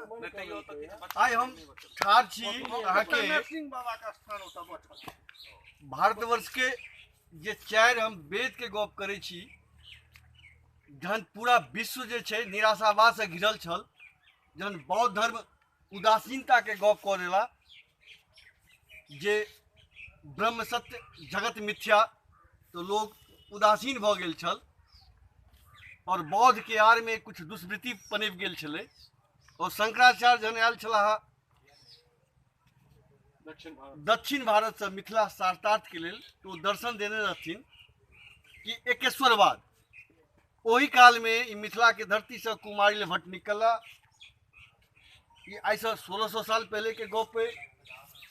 आइ हम ठाढ़ छी अहाँके भारतवर्ष के जे चारि हम वेद के गप करै छी, जहन पूरा विश्व जे छै निराशावाद से घिरल छल, जहन बौद्ध धर्म उदासीनता के गप कऽ देला जे ब्रह्म सत्य जगत मिथ्या, तो लोग उदासीन भऽ गेल छल और बौद्ध के आड़ में कुछ दुष्वृत्ति पनपि गेल छलै। और शंकराचार्य जहन आयल छलाह दक्षिण भारत से मिथिला सारतार्थ के लेल, तो दर्शन देने रहथिन कि एकेश्वरवाद। ओही काल में ई मिथिला के धरती से कुमारिल भट्ट निकला। ये आई से 1600 साल पहले के गप पे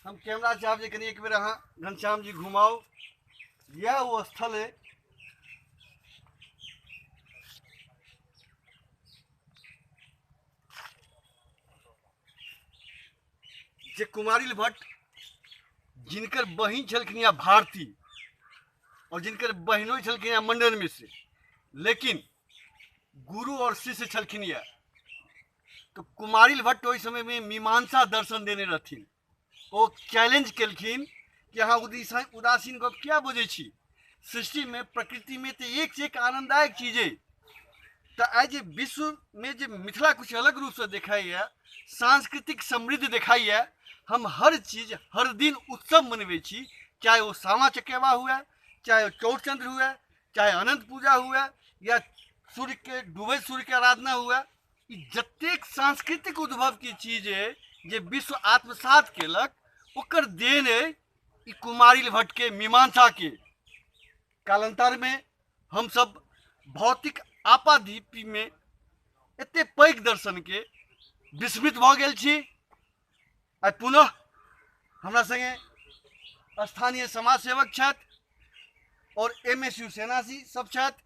हम कैमरा चाहब जे कनी एक बेर अहाँ घनश्याम जी घुमाओ। यह वो स्थल है जे कुमारिल भट्ट, जिनकर बहिन छलखिन भारती और जिनकर बहनों छलखिन मंडन मिश्र, लेकिन गुरु और शिष्य छलखिन। तो कुमारिल भट्ट ओहि समय में मीमांसा दर्शन देने रहथिन। वो चैलेंज केलखिन कि अहाँ उदासीन गप क्या बुझे छी, सृष्टि में प्रकृति में तो एक से एक आनंददायक चीज है। तो आज जे विश्व में जे मिथिला कुछ अलग रूप से दिखाई है, सांस्कृतिक समृद्ध दिखाई है। हम हर चीज हर दिन उत्सव मनबे छी, चाहे वो सामा चकेवा हुआ, चाहे चौड़चंद्र हुआ, चाहे अनंत पूजा हुआ, या सूर्य के डूबे सूर्य के आराधना हुआ। जतेक सांस्कृतिक उद्भव की चीज है जे विश्व आत्मसात केलक, ओकर देन है ई कुमारिल भट्ट के मीमांसा के। कालांतर में हम सब भौतिक आपादीपी में एते पैघ दर्शन के विस्मित भ गेल छी। आ पुनः हमरा संगे स्थानीय समाज सेवक छथि और MSU सेनासी सब छथि,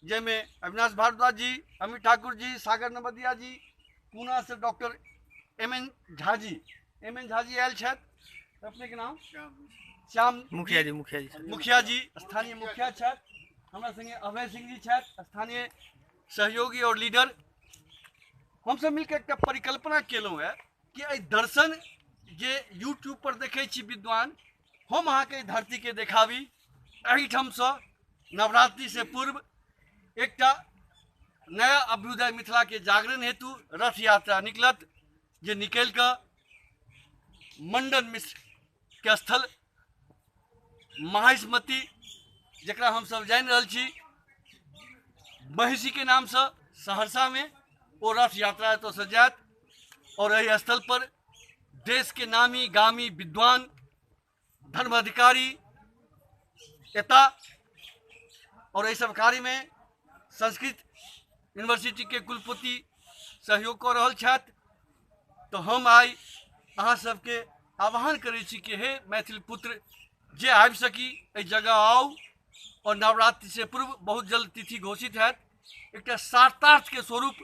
जैमे अविनाश भारद्वाज जी, अमित ठाकुर जी, सागर नवदिया जी, पूना से doctor MN Jha ji oil छथि। अपने के नाम? श्याम मुखिया जी स्थानीय मुखिया छथि। हमरा संगे अभय सिंह जी छथि, स्थानीय सहयोगी और लीडर। हम सब मिलकर एक परिकल्पना केलहुँ है कि एहि दर्शन जे यूट्यूब पर देखे छी विद्वान, हम अहाँ के धरती के देखाबी। एहिठाम से नवरात्रि से पूर्व एकटा नया अभ्युदय मिथिला के जागरण हेतु रथ यात्रा निकलत, जे निकल कर मंडन मिश्र के स्थल महिष्मति, जकरा हम सब जान रहल छी महिषी के नाम से सहरसा में, वो रथ यात्रा तो से जायत। और यही स्थल पर देश के नामी गामी विद्वान धर्म अधिकारी एता और यही सब कार्य में संस्कृत यूनिवर्सिटी के कुलपति सहयोग कर रहल छथि। तो हम आई अहाँ सबके आह्वान करै छी कि हे मैथिल पुत्र, जे आबि सकी एहि जगह आओ। और नवरात्रि से पूर्व बहुत जल्द तिथि घोषित हैत। एकटा सारतार्थ के स्वरूप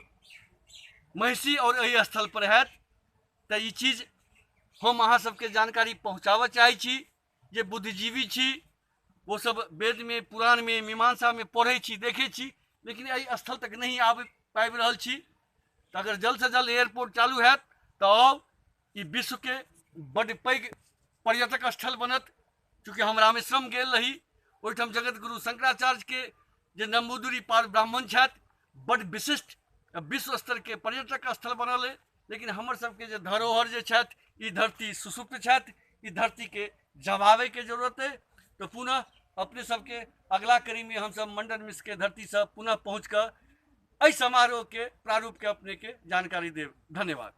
महिषी और एहि स्थल पर हैत। तो ये चीज हम अहाँ सबके जानकारी पहुँचाबऽ चाहै छी। जे बुद्धिजीवी छी, वो सब वेद में पुराण में मीमांसा में पढ़ै छी, देखै छी, लेकिन एहि स्थल तक नहीं आबि पाबि रहल छी। तो अगर जल्द से जल्द एयरपोर्ट चालू हैत तो आओ, ई विश्व के बड़ पैघ पर्यटक स्थल बनत। चूँकि हम रामेश्वरम गेल रही, ओहिठाम जगत गुरु शंकराचार्य के जे नंबूदिरी पार ब्राह्मण छथि, बड़ विशिष्ट विश्व स्तर के पर्यटक स्थल बनल है। लेकिन हमर सबके जे धरोहर जे छथि, ई धरती सुसुप्त छथि, ई धरती के जमावे के जरूरत है। तो पुनः अपने सबके अगला कड़ी में हम सब मंडन मिश्र के धरती से पुनः पहुँच कर एहि समारोह के प्रारूप के अपने के जानकारी देव। धन्यवाद।